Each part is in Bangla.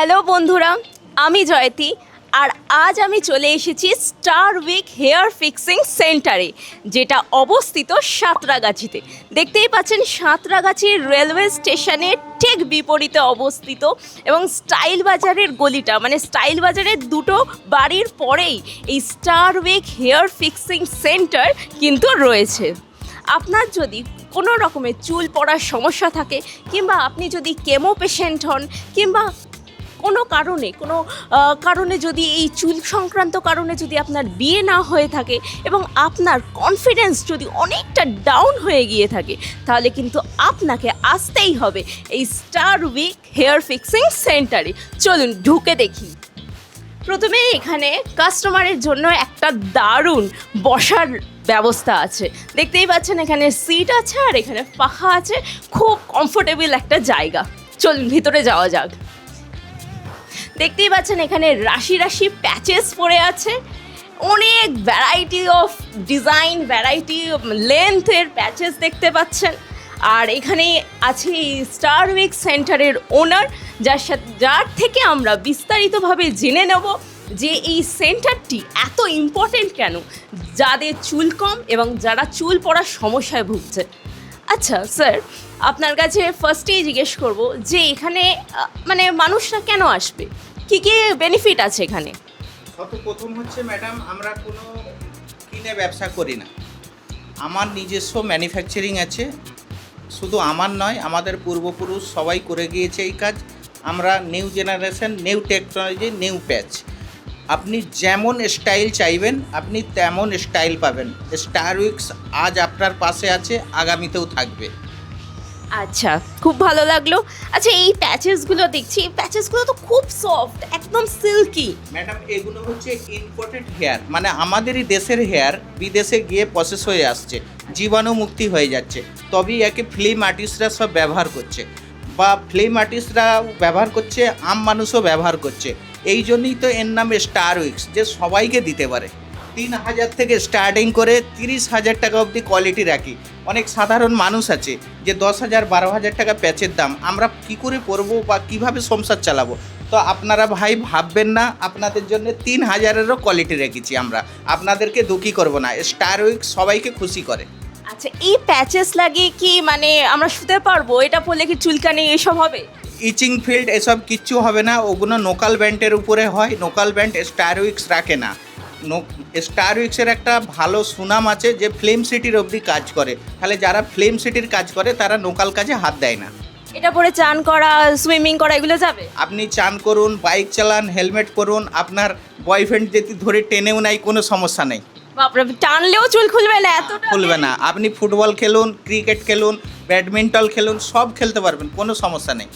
হ্যালো বন্ধুরা, আমি জয়তী। আর আজ আমি চলে এসেছি স্টার উইক হেয়ার ফিক্সিং সেন্টারে, যেটা অবস্থিত সাঁতরাগাছিতে। দেখতেই পাচ্ছেন সাঁতরাগাছির রেলওয়ে স্টেশনের ঠিক বিপরীতে অবস্থিত, এবং স্টাইল বাজারের গলিটা, মানে স্টাইল বাজারের দুটো বাড়ির পরেই এই star wig hair fixing centre কিন্তু রয়েছে। আপনার যদি কোনো রকমের চুল পড়ার সমস্যা থাকে, কিংবা আপনি যদি কেমো পেশেন্ট হন, কিংবা কোনো কারণে যদি এই চুল সংক্রান্ত কারণে যদি আপনার বিয়ে না হয়ে থাকে এবং আপনার কনফিডেন্স যদি অনেকটা ডাউন হয়ে গিয়ে থাকে, তাহলে কিন্তু আপনাকে আসতেই হবে এই স্টার উইক হেয়ার ফিক্সিং সেন্টারে। চলুন ঢুকে দেখি। প্রথমে এখানে কাস্টমারের জন্য একটা দারুণ বসার ব্যবস্থা আছে। দেখতেই পাচ্ছেন এখানে সিট আছে আর এখানে পাখা আছে, খুব কমফোর্টেবল একটা জায়গা। চলুন ভিতরে যাওয়া যাক। দেখতেই পাচ্ছেন এখানে রাশি রাশি প্যাচেস পড়ে আছে, অনেক ভ্যারাইটি অফ ডিজাইন, ভ্যারাইটি লেন্থের প্যাচেস দেখতে পাচ্ছেন। আর এখানে আছে এই স্টার উইক সেন্টারের ওনার, যার থেকে আমরা বিস্তারিতভাবে জেনে নেব যে এই সেন্টারটি এত ইম্পর্টেন্ট কেন যাদের চুল কম এবং যারা চুল পড়ার সমস্যায় ভুগছে। আচ্ছা স্যার, আপনার কাছে ফার্স্টেই জিজ্ঞেস করব যে এখানে মানে মানুষরা কেন আসবে, কী কী বেনিফিট আছে এখানে? প্রথম হচ্ছে ম্যাডাম, আমরা কোনো কিনে ব্যবসা করি না, আমার নিজস্ব ম্যানুফ্যাকচারিং আছে। শুধু আমার নয়, আমাদের পূর্বপুরুষ সবাই করে গিয়েছে এই কাজ। আমরা new generation, new technology, new patch. আপনি যেমন স্টাইল চাইবেন আপনি তেমন স্টাইল পাবেন। স্টার উইকস আজ আপনার পাশে আছে, আগামীতেও থাকবে। আচ্ছা, খুব ভালো লাগলো। আচ্ছা, এই প্যাচেসগুলো দেখছি, এই প্যাচেসগুলো তো খুব সফট, একদম সিল্কি। ম্যাডাম, এগুলো হচ্ছে ইম্পোর্টেড হেয়ার, মানে আমাদেরই দেশের হেয়ার বিদেশে গিয়ে প্রসেস হয়ে আসছে, জীবাণু মুক্তি হয়ে যাচ্ছে, তবেই একে ফিল্ম আর্টিস্টরা সব ব্যবহার করছে, বা ফিল্ম আর্টিস্টরা ব্যবহার করছে, আম মানুষও ব্যবহার করছে। এই জন্যই তো এর নাম স্টার উইকস, যে সবাইকে দিতে পারে। 3,000 থেকে স্টার্টিং করে 30,000 টাকা অবধি কোয়ালিটি রাখি। অনেক সাধারণ মানুষ আছে যে 10,000 12,000 টাকা প্যাচের দাম, আমরা কি করে পরবো বা কিভাবে সংসার চালাবো। তো আপনারা ভাই ভাববেন না, আপনাদের জন্য 3,000-এরও কোয়ালিটি রেখেছি আমরা, আপনাদেরকে দুঃখী করব না। স্টার উইকস সবাইকে খুশি করে। আচ্ছা, এই প্যাচেস লাগিয়ে কি মানে আমরা শুতে পারবো? এটা পরলে কি চুলকানি এসব হবে? ইচিং ফিল্ড এসব কিচ্ছু হবে না, ওগুলো লোকাল ব্যান্ডের উপরে হয়। লোকাল ব্যান্ড স্টার উইকস রাখে না। স্টার উইকসের একটা ভালো সুনাম আছে যে ফিল্ম সিটির অবধি কাজ করে, তাহলে যারা ফিল্ম সিটির কাজ করে তারা লোকাল কাজে হাত দেয় না। এটা পরে চান করা, সুইমিং করা এগুলো যাবে? আপনি চান করুন, বাইক চালান, হেলমেট পরুন, আপনার বয়ফ্রেন্ড যদি ধরে টেনেও নাই, কোনো সমস্যা নেই। বাপরে, টানলেও চুল খুলবে না? এতটা খুলবে না। আপনি ফুটবল খেলুন, ক্রিকেট খেলুন, ব্যাডমিন্টন খেলুন, সব খেলতে পারবেন, কোনো সমস্যা নেই।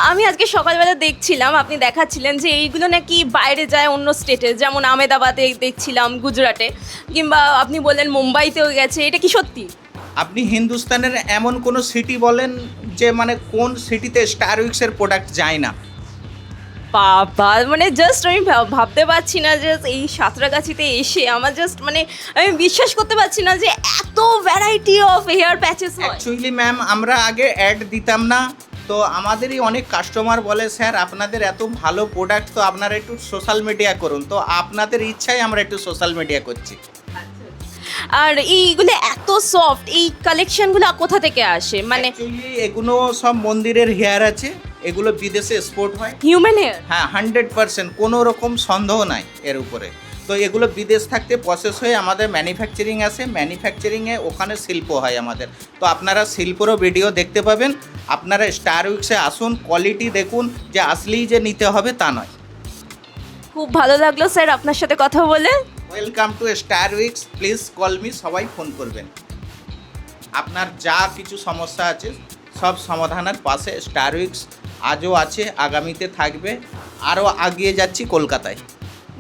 আমি আজকে সকালবেলা দেখছিলাম, আপনি দেখাচ্ছিলেন যে এইগুলো নাকি বাইরে যায় অন্য স্টেটে, যেমন আহমেদাবাদে দেখছিলাম, গুজরাটে, কিংবা আপনি বললেন মুম্বাইতেও গেছে। এটা কি সত্যি? আপনি হিন্দুস্তানের এমন কোনো সিটি বলেন যে মানে কোন সিটিতে স্টার উইকসের প্রোডাক্ট যায় না? বাবা, মানে জাস্ট আমি ভাবতে পারছি না যে এই সাঁতরাগাছিতে এসে আমার জাস্ট মানে আমি বিশ্বাস করতে পারছি না যে এত ভ্যারাইটি অফ হেয়ার প্যাচেস হয়। অ্যাকচুয়ালি ম্যাম, আমরা আগে অ্যাড দিতাম না, তো আমাদেরই অনেক কাস্টমার বলে স্যার আপনাদের এত ভালো প্রোডাক্ট, তো আপনারা একটু সোশ্যাল মিডিয়া করুন। তো আপনাদের ইচ্ছায় আমরা একটু সোশ্যাল মিডিয়া করছি। আর এইগুলো এত সফট, এই কালেকশনগুলো কোথা থেকে আসে? মানে অ্যাকচুয়ালি এগুলো সব মন্দিরের হেয়ার আছে, এগুলো বিদেশে এক্সপোর্ট হয়। Human hair? হ্যাঁ, 100%, কোনো রকম সন্দেহ নাই এর উপরে। তো এগুলো বিদেশ থাকতে প্রসেস হয়ে আমাদের ম্যানুফ্যাকচারিং আসে, ম্যানুফ্যাকচারিংয়ে ওখানে শিল্প হয় আমাদের। তো আপনারা শিল্পরও ভিডিও দেখতে পাবেন। আপনারা স্টার উইকসে আসুন, কোয়ালিটি দেখুন, যে আসলেই যে নিতে হবে তা নয়। খুব ভালো লাগলো স্যার আপনার সাথে কথা বলে। Welcome to star weeks, please call me, সবাই ফোন করবেন। আপনার যা কিছু সমস্যা আছে সব সমাধানের পাশে স্টার উইকস আজও আছে, আগামীতে থাকবে, আরও এগিয়ে যাচ্ছি কলকাতায়।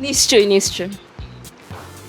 নিশ্চয়ই নিশ্চয়ই।